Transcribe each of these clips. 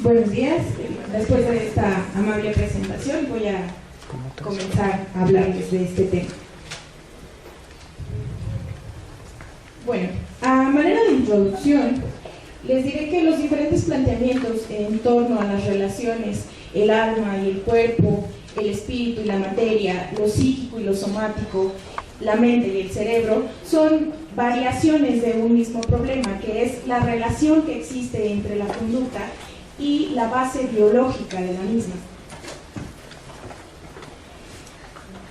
Buenos días. Después de esta amable presentación voy a comenzar a hablarles de este tema. Bueno, a manera de introducción, les diré que los diferentes planteamientos en torno a las relaciones, el alma y el cuerpo, el espíritu y la materia, lo psíquico y lo somático, la mente y el cerebro, son variaciones de un mismo problema, que es la relación que existe entre la conducta y la base biológica de la misma.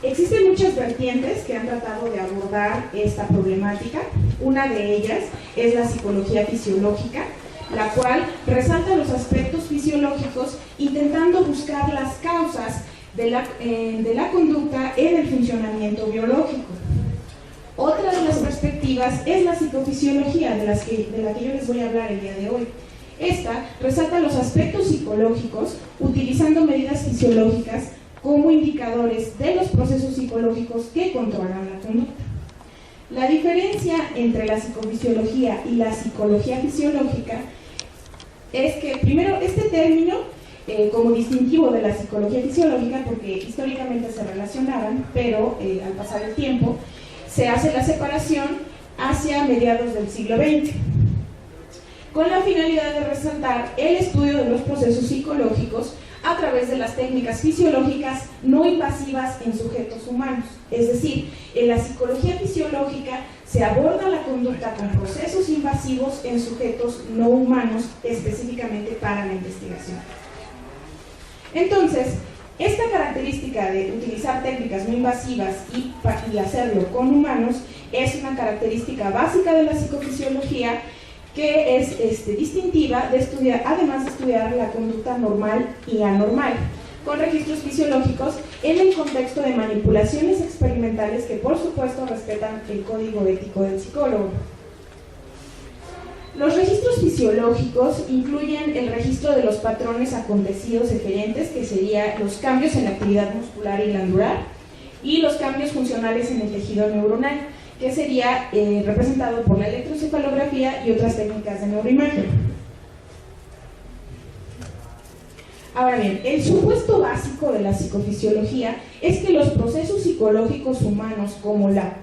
Existen muchas vertientes que han tratado de abordar esta problemática. Una de ellas es la psicología fisiológica, la cual resalta los aspectos fisiológicos intentando buscar las causas de la conducta en el funcionamiento biológico. Otra de las perspectivas es la psicofisiología, de la que yo les voy a hablar el día de hoy. Esta resalta los aspectos psicológicos utilizando medidas fisiológicas como indicadores de los procesos psicológicos que controlan la conducta. La diferencia entre la psicofisiología y la psicología fisiológica es que, primero, este término, como distintivo de la psicología fisiológica, porque históricamente se relacionaban, pero al pasar el tiempo, se hace la separación hacia mediados del siglo XX, con la finalidad de resaltar el estudio de los procesos psicológicos a través de las técnicas fisiológicas no invasivas en sujetos humanos. Es decir, en la psicología fisiológica se aborda la conducta con procesos invasivos en sujetos no humanos, específicamente para la investigación. Entonces, esta característica de utilizar técnicas no invasivas y hacerlo con humanos es una característica básica de la psicofisiología que es distintiva de estudiar, además de estudiar la conducta normal y anormal, con registros fisiológicos en el contexto de manipulaciones experimentales que por supuesto respetan el código ético del psicólogo. Los registros fisiológicos incluyen el registro de los patrones acontecidos eferentes, que serían los cambios en la actividad muscular y glandular, y los cambios funcionales en el tejido neuronal, que sería representado por la electroencefalografía y otras técnicas de neuroimagen. Ahora bien, el supuesto básico de la psicofisiología es que los procesos psicológicos humanos, como la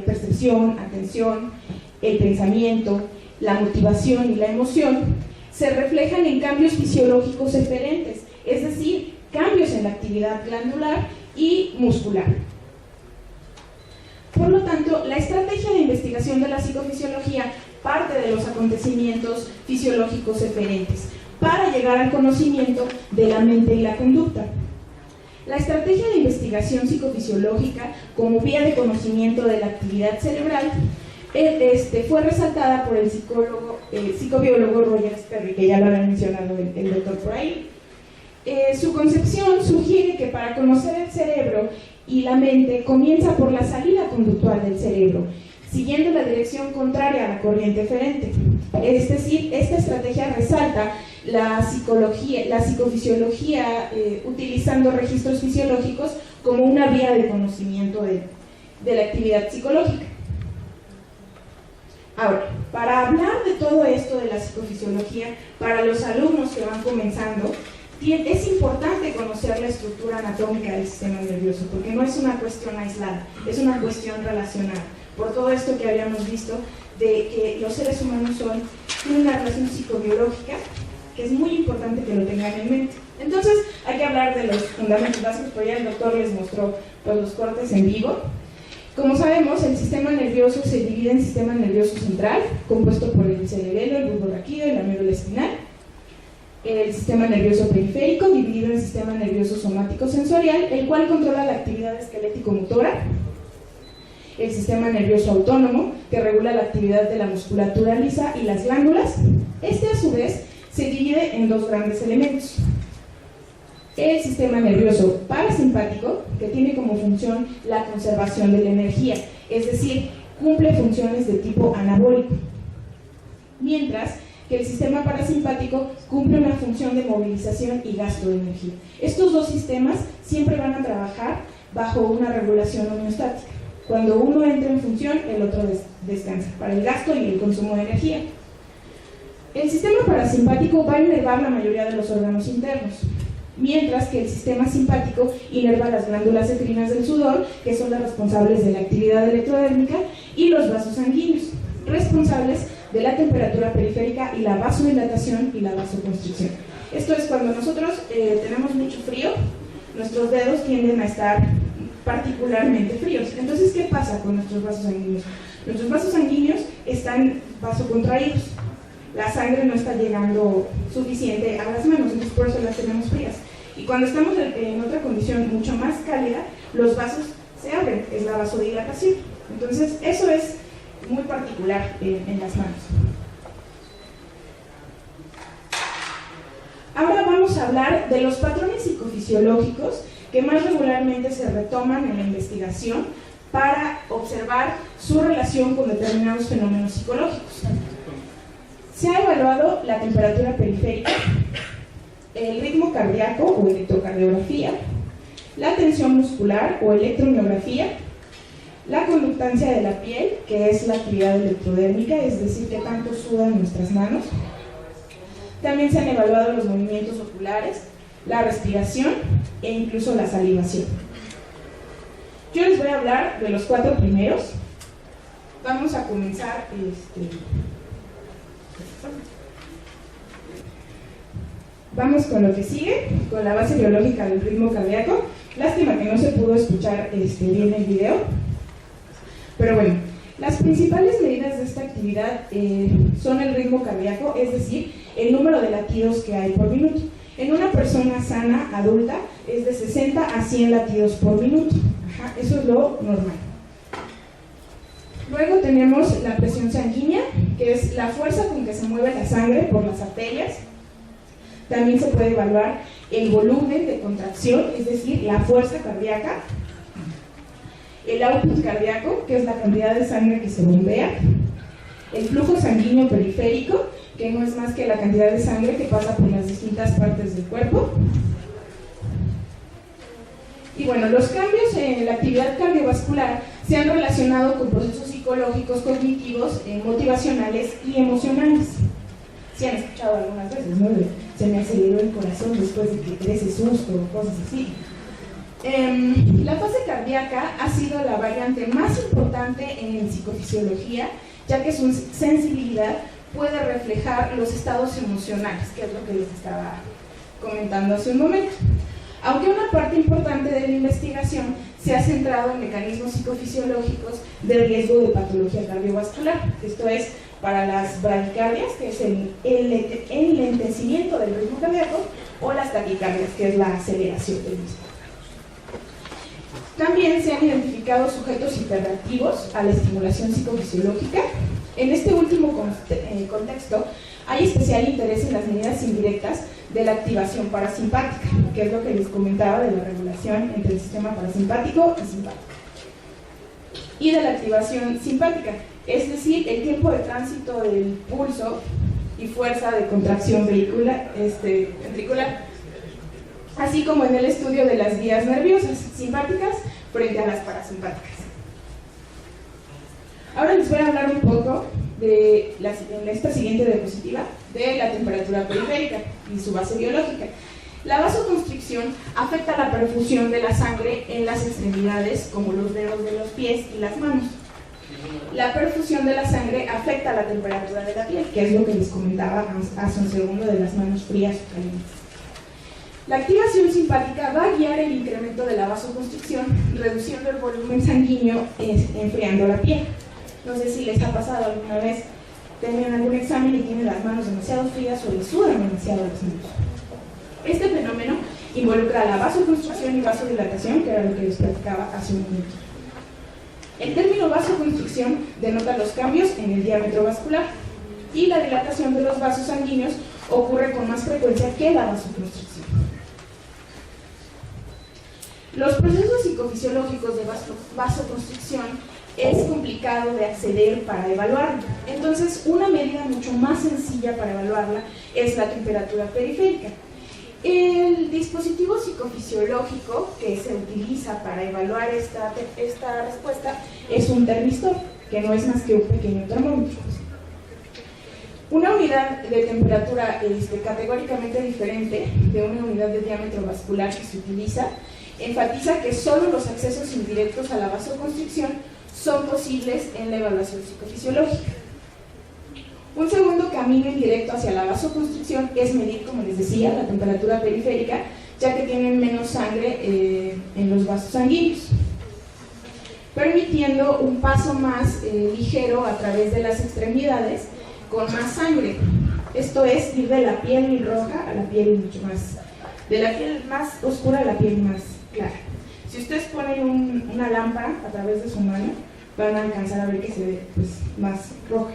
percepción, atención, el pensamiento, la motivación y la emoción, se reflejan en cambios fisiológicos eferentes, es decir, cambios en la actividad glandular y muscular. Por lo tanto, la estrategia de investigación de la psicofisiología parte de los acontecimientos fisiológicos eferentes para llegar al conocimiento de la mente y la conducta. La estrategia de investigación psicofisiológica como vía de conocimiento de la actividad cerebral fue resaltada por el psicobiólogo Roger Sperry, que ya lo había mencionado el doctor por ahí. Su concepción sugiere que para conocer el cerebro y la mente comienza por la salida conductual del cerebro, siguiendo la dirección contraria a la corriente eferente. Es decir, esta estrategia resalta la psicofisiología utilizando registros fisiológicos como una vía de conocimiento de la actividad psicológica. Ahora, para hablar de todo esto de la psicofisiología, para los alumnos que van comenzando, es importante conocer la estructura anatómica del sistema nervioso, porque no es una cuestión aislada, es una cuestión relacionada. Por todo esto que habíamos visto, de que los seres humanos tienen una relación psicobiológica, que es muy importante que lo tengan en mente. Entonces, hay que hablar de los fundamentos básicos, pero ya el doctor les mostró los cortes en vivo. Como sabemos, el sistema nervioso se divide en sistema nervioso central, compuesto por el cerebelo, el bulbo raquídeo y la médula espinal. El sistema nervioso periférico, dividido en el sistema nervioso somático sensorial, el cual controla la actividad esquelético-motora. El sistema nervioso autónomo, que regula la actividad de la musculatura lisa y las glándulas. A su vez, se divide en dos grandes elementos. El sistema nervioso parasimpático, que tiene como función la conservación de la energía, es decir, cumple funciones de tipo anabólico. Mientras que el sistema parasimpático cumple una función de movilización y gasto de energía. Estos dos sistemas siempre van a trabajar bajo una regulación homeostática. Cuando uno entra en función, el otro descansa, para el gasto y el consumo de energía. El sistema parasimpático va a inervar la mayoría de los órganos internos, mientras que el sistema simpático inerva las glándulas endocrinas del sudor, que son las responsables de la actividad electrodérmica, y los vasos sanguíneos, responsables de la temperatura periférica y la vasodilatación y la vasoconstricción. Esto es cuando nosotros tenemos mucho frío, nuestros dedos tienden a estar particularmente fríos. Entonces, ¿qué pasa con nuestros vasos sanguíneos? Nuestros vasos sanguíneos están vasocontraídos, la sangre no está llegando suficiente a las manos, entonces por eso las tenemos frías. Y cuando estamos en otra condición mucho más cálida, los vasos se abren, es la vasodilatación. Entonces, eso es muy particular en las manos. Ahora vamos a hablar de los patrones psicofisiológicos que más regularmente se retoman en la investigación para observar su relación con determinados fenómenos psicológicos. Se ha evaluado la temperatura periférica, el ritmo cardíaco o electrocardiografía, la tensión muscular o electromiografía, la conductancia de la piel, que es la actividad electrodérmica, es decir, que tanto sudan nuestras manos. También se han evaluado los movimientos oculares, la respiración e incluso la salivación. Yo les voy a hablar de los 4 primeros. Vamos a comenzar Vamos con lo que sigue, con la base biológica del ritmo cardíaco. Lástima que no se pudo escuchar bien el video. Pero bueno, las principales medidas de esta actividad son el ritmo cardíaco, es decir, el número de latidos que hay por minuto. En una persona sana, adulta, es de 60 a 100 latidos por minuto. Eso es lo normal. Luego tenemos la presión sanguínea, que es la fuerza con que se mueve la sangre por las arterias. También se puede evaluar el volumen de contracción, es decir, la fuerza cardíaca. El output cardíaco, que es la cantidad de sangre que se bombea. El flujo sanguíneo periférico, que no es más que la cantidad de sangre que pasa por las distintas partes del cuerpo. Y bueno, los cambios en la actividad cardiovascular se han relacionado con procesos psicológicos, cognitivos, motivacionales y emocionales. Si han escuchado algunas veces, ¿no? Se me aceleró el corazón después de que tuve ese susto o cosas así. La fase cardíaca ha sido la variante más importante en psicofisiología, ya que su sensibilidad puede reflejar los estados emocionales, que es lo que les estaba comentando hace un momento. Aunque una parte importante de la investigación se ha centrado en mecanismos psicofisiológicos de riesgo de patología cardiovascular, esto es, para las bradicardias, que es el enlentecimiento del ritmo cardíaco, o las taquicardias, que es la aceleración del mismo. También se han identificado sujetos hiperactivos a la estimulación psicofisiológica. En este último contexto, hay especial interés en las medidas indirectas de la activación parasimpática, que es lo que les comentaba de la regulación entre el sistema parasimpático y simpático. Y de la activación simpática, es decir, el tiempo de tránsito del pulso y fuerza de contracción ventricular, así como en el estudio de las vías nerviosas simpáticas frente a las parasimpáticas. Ahora les voy a hablar un poco de en esta siguiente diapositiva de la temperatura periférica y su base biológica. La vasoconstricción afecta la perfusión de la sangre en las extremidades, como los dedos de los pies y las manos. La perfusión de la sangre afecta la temperatura de la piel, que es lo que les comentaba hace un segundo de las manos frías o calientes. La activación simpática va a guiar el incremento de la vasoconstricción, reduciendo el volumen sanguíneo, enfriando la piel. No sé si les ha pasado alguna vez, tienen algún examen y tienen las manos demasiado frías o les sudan demasiado las manos. Este fenómeno involucra la vasoconstricción y vasodilatación, que era lo que les platicaba hace un momento. El término vasoconstricción denota los cambios en el diámetro vascular y la dilatación de los vasos sanguíneos ocurre con más frecuencia que la vasoconstricción. Los procesos psicofisiológicos de vasoconstricción es complicado de acceder para evaluarlo. Entonces, una medida mucho más sencilla para evaluarla es la temperatura periférica. El dispositivo psicofisiológico que se utiliza para evaluar esta respuesta es un termistor, que no es más que un pequeño termómetro. Una unidad de temperatura categóricamente diferente de una unidad de diámetro vascular que se utiliza enfatiza que solo los accesos indirectos a la vasoconstricción son posibles en la evaluación psicofisiológica. Un segundo camino indirecto hacia la vasoconstricción es medir, como les decía, la temperatura periférica, ya que tienen menos sangre en los vasos sanguíneos, permitiendo un paso más ligero a través de las extremidades con más sangre. Esto es ir de la piel roja a la piel mucho más, de la piel más oscura a la piel más clara. Si ustedes ponen una lámpara a través de su mano, van a alcanzar a ver que se ve pues, más roja.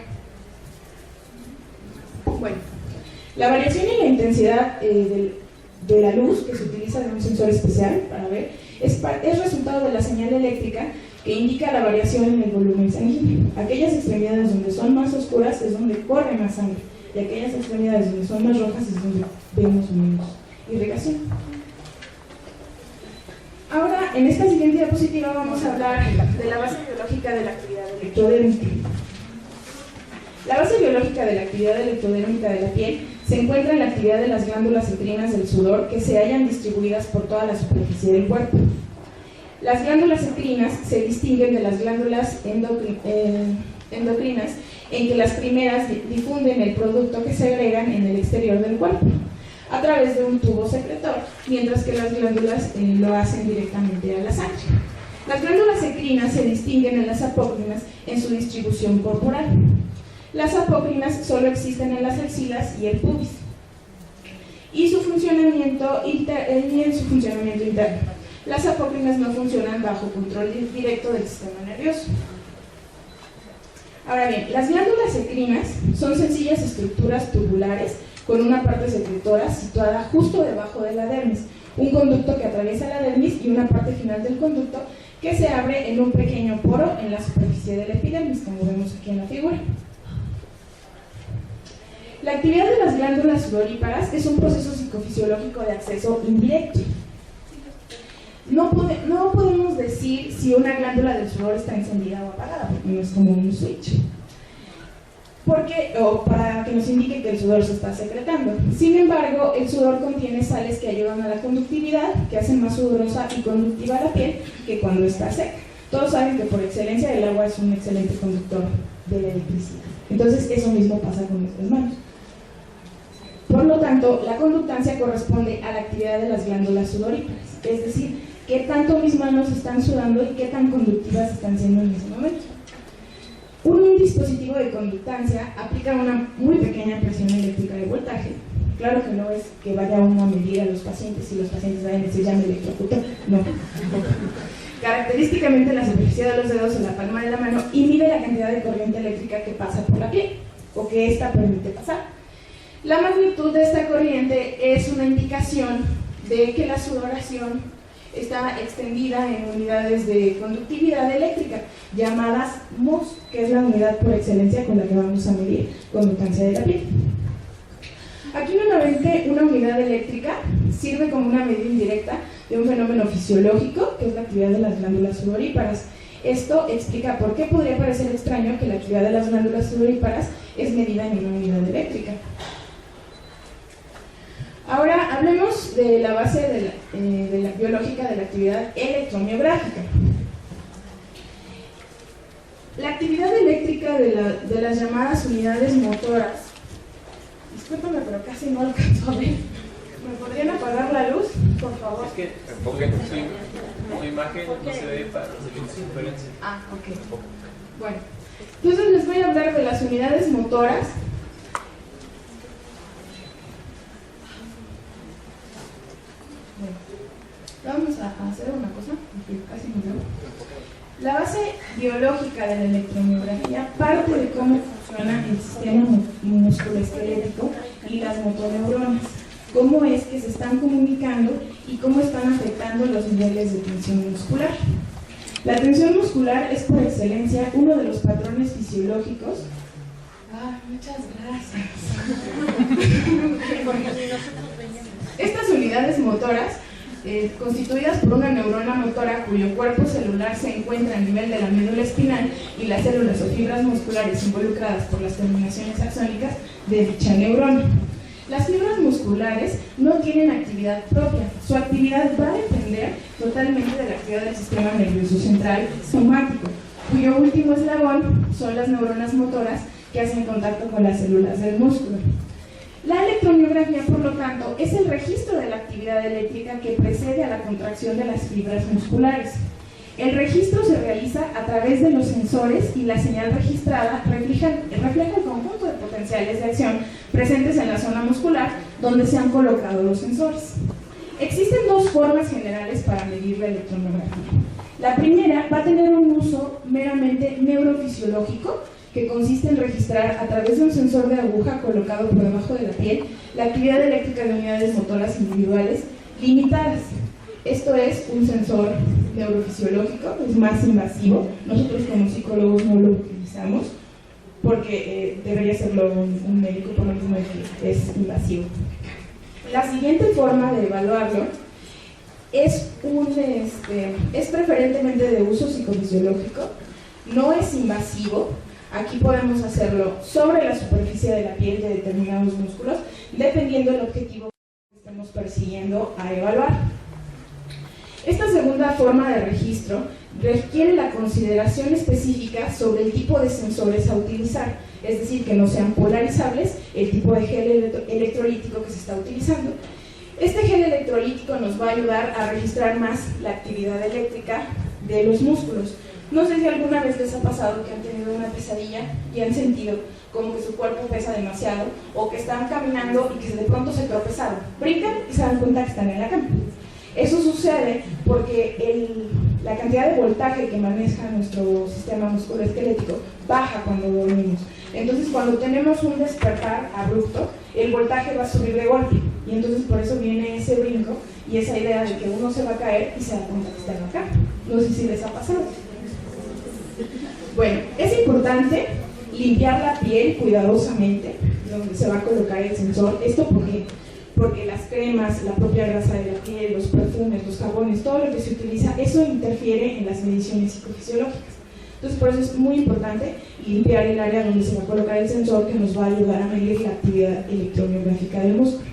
Bueno, la variación en la intensidad de la luz que se utiliza de un sensor especial para ver es resultado de la señal eléctrica que indica la variación en el volumen sanguíneo. Aquellas extremidades donde son más oscuras es donde corre más sangre, y aquellas extremidades donde son más rojas es donde vemos menos irrigación. Ahora, en esta siguiente diapositiva vamos a hablar de la base biológica de la actividad electrodérmica. La base biológica de la actividad electrodérmica de la piel se encuentra en la actividad de las glándulas secretas del sudor que se hallan distribuidas por toda la superficie del cuerpo. Las glándulas secretas se distinguen de las glándulas endocrinas en que las primeras difunden el producto que se agregan en el exterior del cuerpo a través de un tubo secretor, mientras que las glándulas lo hacen directamente a la sangre. Las glándulas secretas se distinguen en las apócrinas en su distribución corporal. Las apócrinas solo existen en las axilas y el pubis, y en su funcionamiento interno. Las apócrinas no funcionan bajo control directo del sistema nervioso. Ahora bien, las glándulas secretas son sencillas estructuras tubulares con una parte secretora situada justo debajo de la dermis, un conducto que atraviesa la dermis y una parte final del conducto que se abre en un pequeño poro en la superficie de la epidermis, como vemos aquí en la figura. La actividad de las glándulas sudoríparas es un proceso psicofisiológico de acceso indirecto. No podemos decir si una glándula del sudor está encendida o apagada, porque no es como un switch, o para que nos indique que el sudor se está secretando. Sin embargo, el sudor contiene sales que ayudan a la conductividad, que hacen más sudorosa y conductiva la piel que cuando está seca. Todos saben que por excelencia el agua es un excelente conductor de la electricidad. Entonces, eso mismo pasa con nuestras manos. Por lo tanto, la conductancia corresponde a la actividad de las glándulas sudoríparas, es decir, qué tanto mis manos están sudando y qué tan conductivas están siendo en ese momento. Un dispositivo de conductancia aplica una muy pequeña presión eléctrica de voltaje. Claro que no es que vaya uno a medir a los pacientes y los pacientes vayan a decir ya me electrocutó, no. Característicamente en la superficie de los dedos en la palma de la mano y mide la cantidad de corriente eléctrica que pasa por la piel o que ésta permite pasar. La magnitud de esta corriente es una indicación de que la sudoración está extendida en unidades de conductividad eléctrica, llamadas mOS, que es la unidad por excelencia con la que vamos a medir conductancia de la piel. Aquí nuevamente una unidad eléctrica sirve como una medida indirecta de un fenómeno fisiológico, que es la actividad de las glándulas sudoríparas. Esto explica por qué podría parecer extraño que la actividad de las glándulas sudoríparas es medida en una unidad eléctrica. Ahora hablemos de la base de la biológica de la actividad electromiográfica. La actividad eléctrica de las llamadas unidades motoras, discúlpame pero casi no alcanzo a ver, ¿me podrían apagar la luz, por favor? Es que enfoquen su imagen, no se ve para los diferencias. Ah, ok. Bueno, entonces les voy a hablar de las unidades motoras. Vamos a hacer una cosa, porque casi no veo. La base biológica de la electromiografía parte de cómo funciona el sistema musculoesquelético y las motoneuronas, cómo es que se están comunicando y cómo están afectando los niveles de tensión muscular. La tensión muscular es por excelencia uno de los patrones fisiológicos. Muchas gracias. Estas unidades motoras constituidas por una neurona motora cuyo cuerpo celular se encuentra a nivel de la médula espinal y las células o fibras musculares involucradas por las terminaciones axónicas de dicha neurona. Las fibras musculares no tienen actividad propia. Su actividad va a depender totalmente de la actividad del sistema nervioso central somático, cuyo último eslabón son las neuronas motoras que hacen contacto con las células del músculo. La electromiografía, por lo tanto, es el registro de la actividad eléctrica que precede a la contracción de las fibras musculares. El registro se realiza a través de los sensores y la señal registrada refleja el conjunto de potenciales de acción presentes en la zona muscular donde se han colocado los sensores. Existen dos formas generales para medir la electromiografía. La primera va a tener un uso meramente neurofisiológico, que consiste en registrar a través de un sensor de aguja colocado por debajo de la piel la actividad eléctrica de unidades motoras individuales limitadas. Esto es un sensor neurofisiológico, es más invasivo. Nosotros como psicólogos no lo utilizamos porque debería hacerlo un médico, por lo mismo que es invasivo. La siguiente forma de evaluarlo es preferentemente de uso psicofisiológico, no es invasivo. Aquí podemos hacerlo sobre la superficie de la piel de determinados músculos, dependiendo del objetivo que estemos persiguiendo a evaluar. Esta segunda forma de registro requiere la consideración específica sobre el tipo de sensores a utilizar, es decir, que no sean polarizables, el tipo de gel electrolítico que se está utilizando. Este gel electrolítico nos va a ayudar a registrar más la actividad eléctrica de los músculos. No sé si alguna vez les ha pasado que han tenido una pesadilla y han sentido como que su cuerpo pesa demasiado, o que están caminando y que de pronto se tropezaron, brincan y se dan cuenta que están en la cama. Eso sucede porque la cantidad de voltaje que maneja nuestro sistema musculoesquelético baja cuando dormimos. Entonces, cuando tenemos un despertar abrupto, el voltaje va a subir de golpe, y entonces por eso viene ese brinco y esa idea de que uno se va a caer y se da cuenta que está en la cama. No sé si les ha pasado. Bueno, es importante limpiar la piel cuidadosamente donde se va a colocar el sensor. Esto porque las cremas, la propia grasa de la piel, los perfumes, los jabones, todo lo que se utiliza, eso interfiere en las mediciones psicofisiológicas. Entonces, por eso es muy importante limpiar el área donde se va a colocar el sensor, que nos va a ayudar a medir la actividad electromiográfica del músculo.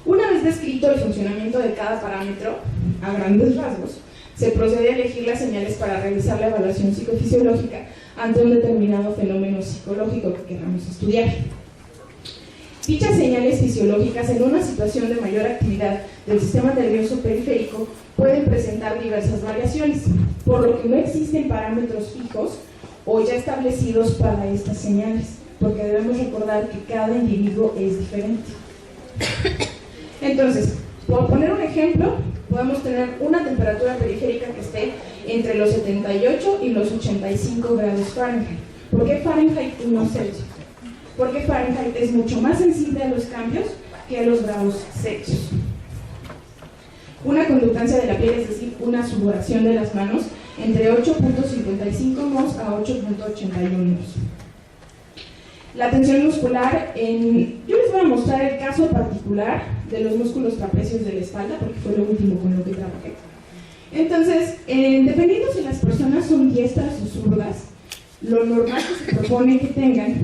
Una vez descrito el funcionamiento de cada parámetro, a grandes rasgos, se procede a elegir las señales para realizar la evaluación psicofisiológica ante un determinado fenómeno psicológico que queramos estudiar. Dichas señales fisiológicas en una situación de mayor actividad del sistema nervioso periférico pueden presentar diversas variaciones, por lo que no existen parámetros fijos o ya establecidos para estas señales, porque debemos recordar que cada individuo es diferente. Entonces, por poner un ejemplo, podemos tener una temperatura periférica que esté entre los 78 y los 85 grados Fahrenheit. ¿Por qué Fahrenheit y no Celsius? Porque Fahrenheit es mucho más sensible a los cambios que a los grados Celsius. Una conductancia de la piel, es decir, una sudoración de las manos, entre 8.55 mos a 8.81 mos. La tensión muscular, yo les voy a mostrar el caso particular de los músculos trapecios de la espalda, porque fue lo último con lo que trabajé. Entonces, dependiendo si las personas son diestras o zurdas, lo normal que se propone que tengan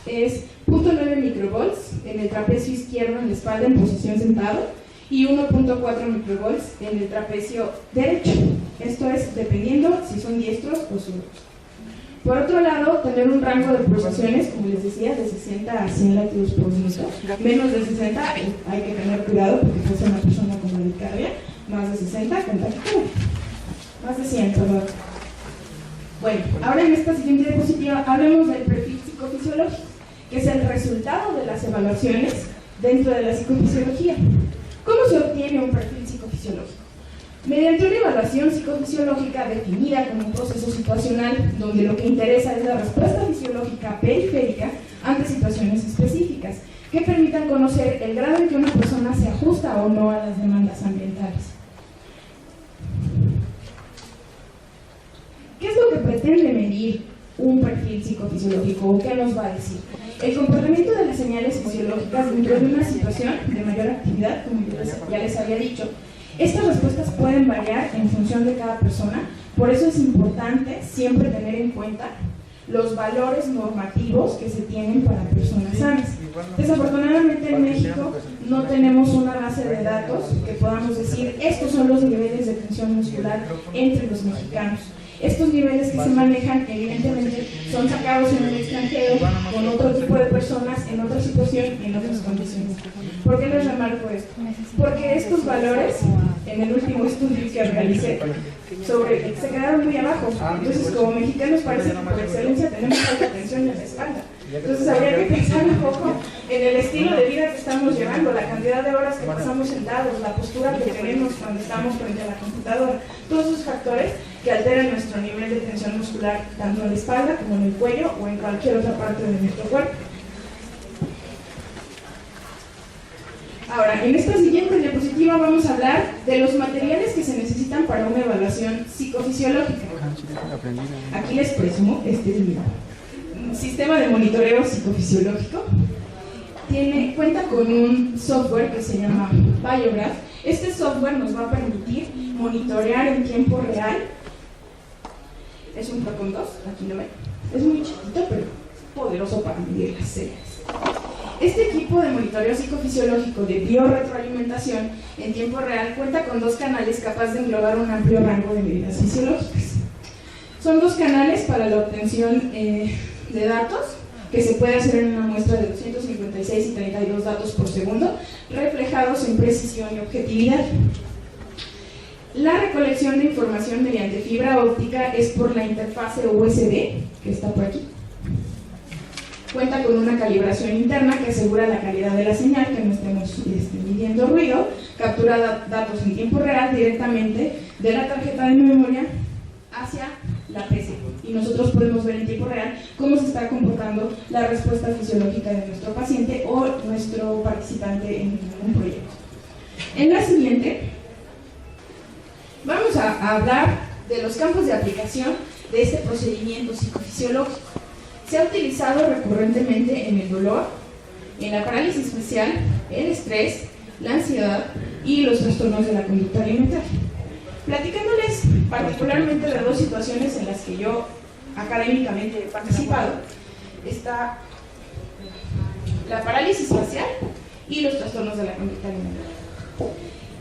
es 0.9 microvolts en el trapecio izquierdo en la espalda en posición sentado y 1.4 microvolts en el trapecio derecho. Esto es dependiendo si son diestros o zurdos. Por otro lado, tener un rango de pulsaciones, como les decía, de 60 a 100 latidos por minuto. Menos de 60 hay que tener cuidado porque puede ser una persona con bradicardia. Más de 60 con taquicardia. Más de 100, perdón. Bueno, ahora en esta siguiente diapositiva hablemos del perfil psicofisiológico, que es el resultado de las evaluaciones dentro de la psicofisiología. ¿Cómo se obtiene un perfil psicofisiológico? Mediante una evaluación psicofisiológica definida como un proceso situacional, donde lo que interesa es la respuesta fisiológica periférica ante situaciones específicas, que permitan conocer el grado en que una persona se ajusta o no a las demandas ambientales. ¿Qué es lo que pretende medir un perfil psicofisiológico o qué nos va a decir? El comportamiento de las señales fisiológicas dentro de una situación de mayor actividad, como ya les había dicho, estas respuestas pueden variar en función de cada persona, por eso es importante siempre tener en cuenta los valores normativos que se tienen para personas sanas. Desafortunadamente en México no tenemos una base de datos que podamos decir estos son los niveles de tensión muscular entre los mexicanos. Estos niveles que se manejan evidentemente son sacados en el extranjero con otro tipo de personas en otra situación y en otras condiciones. ¿Por qué les remarco esto? Porque estos valores, en el último estudio que realicé, se quedaron muy abajo. Entonces, como mexicanos parece que por excelencia tenemos alta tensión en la espalda. Entonces habría que pensar un poco en el estilo de vida que estamos llevando, la cantidad de horas que pasamos sentados, la postura que tenemos cuando estamos frente a la computadora, todos esos factores que alteran nuestro nivel de tensión muscular tanto en la espalda como en el cuello o en cualquier otra parte de nuestro cuerpo. Ahora, en esta siguiente diapositiva vamos a hablar de los materiales que se necesitan para una evaluación psicofisiológica. Aquí les presumo, este es mi sistema de monitoreo psicofisiológico. Cuenta con un software que se llama Biograph. Este software nos va a permitir monitorear en tiempo real. Es un Pro con 2, aquí lo ven. Es muy chiquito, pero poderoso para medir las señales. Este equipo de monitoreo psicofisiológico de biorretroalimentación en tiempo real cuenta con 2 canales capaces de englobar un amplio rango de medidas fisiológicas. Son 2 canales para la obtención de datos, que se puede hacer en una muestra de 256 y 32 datos por segundo, reflejados en precisión y objetividad. La recolección de información mediante fibra óptica es por la interfase USB, que está por aquí. Cuenta con una calibración interna que asegura la calidad de la señal, que no estemos midiendo ruido, captura datos en tiempo real directamente de la tarjeta de memoria hacia la PC. Y nosotros podemos ver en tiempo real cómo se está comportando la respuesta fisiológica de nuestro paciente o nuestro participante en un proyecto. En la siguiente, vamos a hablar de los campos de aplicación de este procedimiento psicofisiológico. Se ha utilizado recurrentemente en el dolor, en la parálisis facial, el estrés, la ansiedad y los trastornos de la conducta alimentaria. Platicándoles particularmente de 2 situaciones en las que yo académicamente he participado, está la parálisis facial y los trastornos de la conducta alimentaria.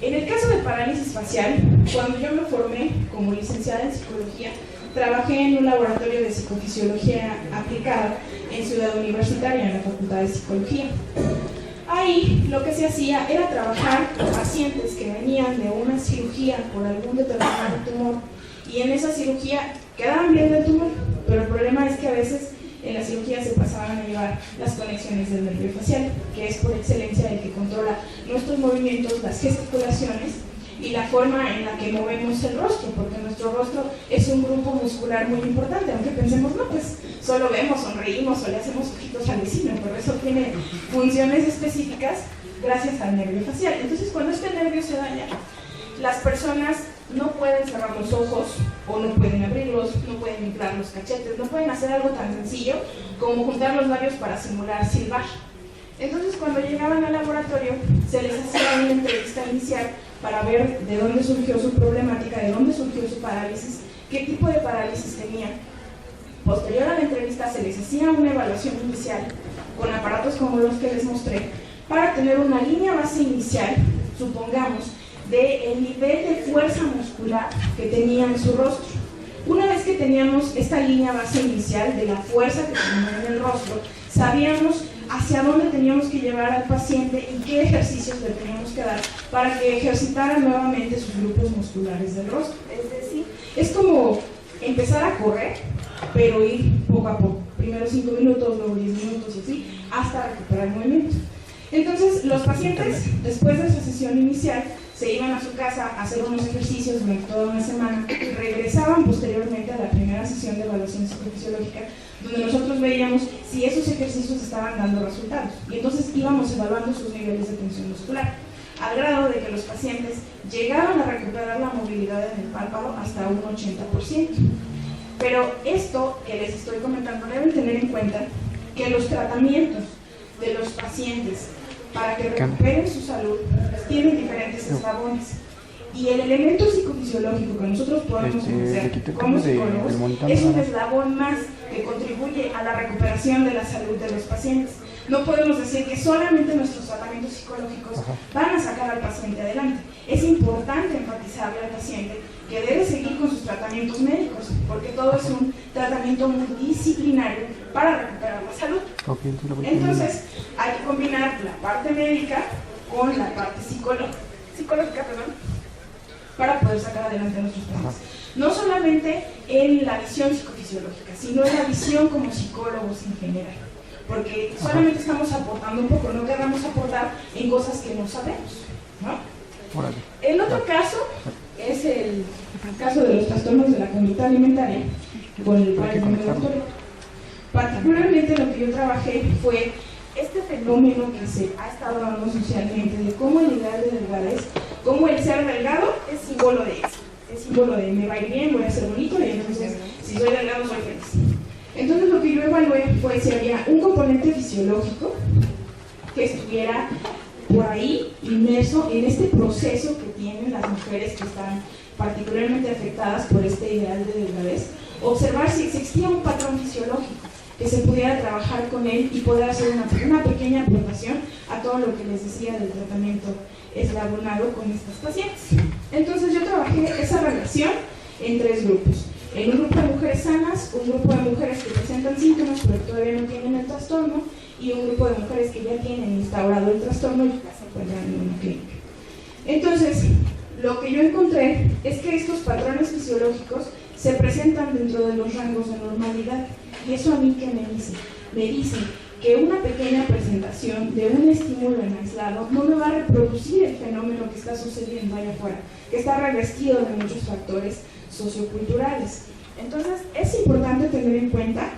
En el caso de parálisis facial, cuando yo me formé como licenciada en psicología, trabajé en un laboratorio de psicofisiología aplicada en Ciudad Universitaria, en la Facultad de Psicología. Ahí lo que se hacía era trabajar con pacientes que venían de una cirugía por algún determinado tumor y en esa cirugía quedaban bien del tumor, pero el problema es que a veces en la cirugía se pasaban a llevar las conexiones del nervio facial, que es por excelencia el que controla nuestros movimientos, las gesticulaciones y la forma en la que movemos el rostro, porque nuestro rostro es un grupo muscular muy importante, aunque pensemos, no, pues solo vemos, sonreímos o le hacemos ojitos al vecino, pero eso tiene funciones específicas gracias al nervio facial. Entonces, cuando este nervio se daña, las personas no pueden cerrar los ojos o no pueden abrirlos, no pueden inflar los cachetes, no pueden hacer algo tan sencillo como juntar los labios para simular silbar. Entonces, cuando llegaban al laboratorio, se les hacía una entrevista inicial para ver de dónde surgió su problemática, de dónde surgió su parálisis, qué tipo de parálisis tenían. Posterior a la entrevista se les hacía una evaluación inicial con aparatos como los que les mostré para tener una línea base inicial, supongamos, del nivel de fuerza muscular que tenía en su rostro. Una vez que teníamos esta línea base inicial de la fuerza que tenía en el rostro, sabíamos hacia dónde teníamos que llevar al paciente y qué ejercicios le teníamos que dar para que ejercitara nuevamente sus grupos musculares del rostro. Es decir, es como empezar a correr, pero ir poco a poco. Primero 5 minutos, luego 10 minutos y así, hasta recuperar el movimiento. Entonces, los pacientes, después de esa sesión inicial, se iban a su casa a hacer unos ejercicios durante toda una semana, regresaban posteriormente a la primera sesión de evaluación psicofisiológica, donde nosotros veíamos si esos ejercicios estaban dando resultados. Y entonces íbamos evaluando sus niveles de tensión muscular, al grado de que los pacientes llegaban a recuperar la movilidad en el párpado hasta un 80%. Pero esto que les estoy comentando deben tener en cuenta que los tratamientos de los pacientes para que recuperen su salud tienen diferentes eslabones. Y el elemento psicofisiológico que nosotros podemos conocer como psicólogos es un eslabón más que contribuye a la recuperación de la salud de los pacientes. No podemos decir que solamente nuestros tratamientos psicológicos van a sacar al paciente adelante. Es importante enfatizarle al paciente que debe seguir con sus tratamientos médicos, porque todo es un tratamiento multidisciplinario para recuperar la salud. Entonces, hay que combinar la parte médica con la parte psicológica, para poder sacar adelante a nuestros pacientes. No solamente en la visión psicofisiológica, sino en la visión como psicólogos en general. Porque solamente estamos aportando un poco, no queremos aportar en cosas que no sabemos, ¿no? El otro caso es el caso de los trastornos de la conducta alimentaria, con el cual yo me doctoré. Particularmente lo que yo trabajé fue este fenómeno que se ha estado dando socialmente de cómo el ideal de delgadez, cómo el ser delgado es símbolo de eso, es símbolo de me va a ir bien, voy a ser bonito y entonces si soy delgado soy feliz. Entonces lo que yo evalué fue si había un componente fisiológico que estuviera por ahí inmerso en este proceso que tienen las mujeres que están particularmente afectadas por este ideal de delgadez, observar si existía un patrón fisiológico que se pudiera trabajar con él y poder hacer una pequeña aportación a todo lo que les decía del tratamiento eslabonado con estas pacientes. Entonces yo trabajé esa relación en 3 grupos. En un grupo de mujeres sanas, un grupo de mujeres que presentan síntomas pero todavía no tienen el trastorno, y un grupo de mujeres que ya tienen instaurado el trastorno y que ya se encuentran en una clínica. Entonces, lo que yo encontré es que estos patrones fisiológicos se presentan dentro de los rangos de normalidad. ¿Y eso a mí qué me dice? Me dice que una pequeña presentación de un estímulo en aislado no me va a reproducir el fenómeno que está sucediendo allá afuera, que está revestido de muchos factores socioculturales. Entonces, es importante tener en cuenta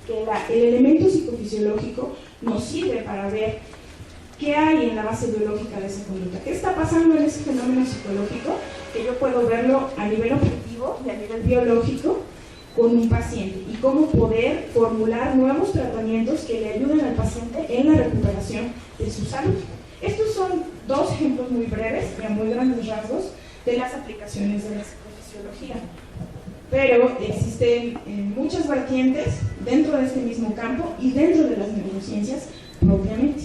que el elemento psicofisiológico nos sirve para ver qué hay en la base biológica de esa conducta, qué está pasando en ese fenómeno psicológico, que yo puedo verlo a nivel objetivo y a nivel biológico con un paciente, y cómo poder formular nuevos tratamientos que le ayuden al paciente en la recuperación de su salud. Estos son 2 ejemplos muy breves y a muy grandes rasgos de las aplicaciones de la psicofisiología. Pero existen muchas vertientes dentro de este mismo campo y dentro de las neurociencias propiamente.